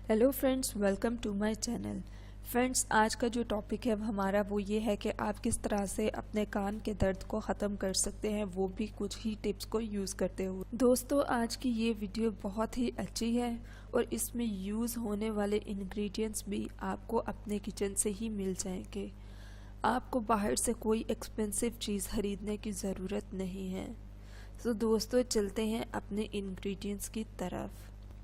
Hello friends, welcome to my channel. Friends, आज का जो टॉपिक है हमारा वो ये है कि आप किस तरह से अपने कान के दर्द को ख़त्म कर सकते हैं, वो भी कुछ ही टिप्स को यूज़ करते हुए। दोस्तों, आज की ये वीडियो बहुत ही अच्छी है और इसमें यूज़ होने वाले इंग्रेडिएंट्स भी आपको अपने किचन से ही मिल जाएंगे। आपको बाहर से कोई एक्सपेंसिव चीज़ खरीदने की ज़रूरत नहीं है। तो दोस्तों, चलते हैं अपने इंग्रेडिएंट्स की तरफ।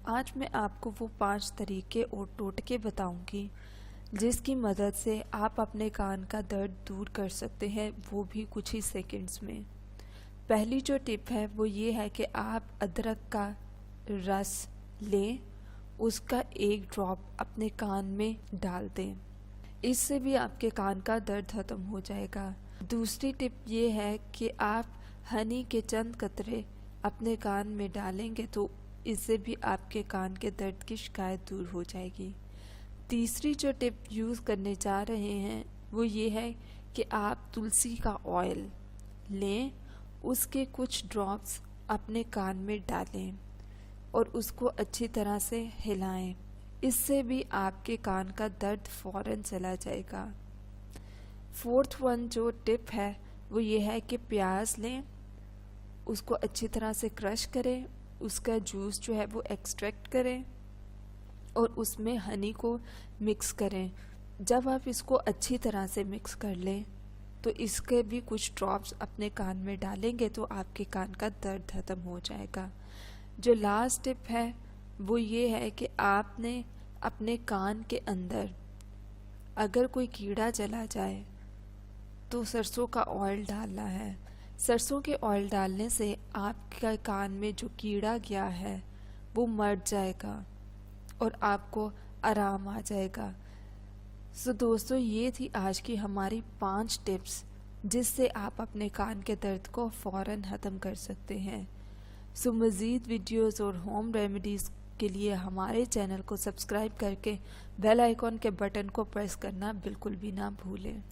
आज मैं आपको वो 5 तरीके और टोटके बताऊंगी जिसकी मदद से आप अपने कान का दर्द दूर कर सकते हैं, वो भी कुछ ही सेकंड्स में। पहली जो टिप है वो ये है कि आप अदरक का रस लें, उसका एक ड्रॉप अपने कान में डाल दें। इससे भी आपके कान का दर्द खत्म हो जाएगा। दूसरी टिप ये है कि आप हनी के चंद कतरे अपने कान में डालेंगे तो इससे भी आपके कान के दर्द की शिकायत दूर हो जाएगी। तीसरी जो टिप यूज़ करने जा रहे हैं वो ये है कि आप तुलसी का ऑयल लें, उसके कुछ ड्रॉप्स अपने कान में डालें और उसको अच्छी तरह से हिलाएं। इससे भी आपके कान का दर्द फौरन चला जाएगा। फोर्थ वन जो टिप है वो ये है कि प्याज लें, उसको अच्छी तरह से क्रश करें, उसका जूस जो है वो एक्सट्रैक्ट करें और उसमें हनी को मिक्स करें। जब आप इसको अच्छी तरह से मिक्स कर लें तो इसके भी कुछ ड्रॉप्स अपने कान में डालेंगे तो आपके कान का दर्द खत्म हो जाएगा। जो लास्ट टिप है वो ये है कि आपने अपने कान के अंदर अगर कोई कीड़ा चला जाए तो सरसों का ऑयल डालना है। सरसों के ऑयल डालने से आपके कान में जो कीड़ा गया है वो मर जाएगा और आपको आराम आ जाएगा। सो दोस्तों, ये थी आज की हमारी 5 टिप्स जिससे आप अपने कान के दर्द को फ़ौरन ख़त्म कर सकते हैं। सो मज़ीद वीडियोस और होम रेमेडीज़ के लिए हमारे चैनल को सब्सक्राइब करके बेल आइकॉन के बटन को प्रेस करना बिल्कुल भी ना भूलें।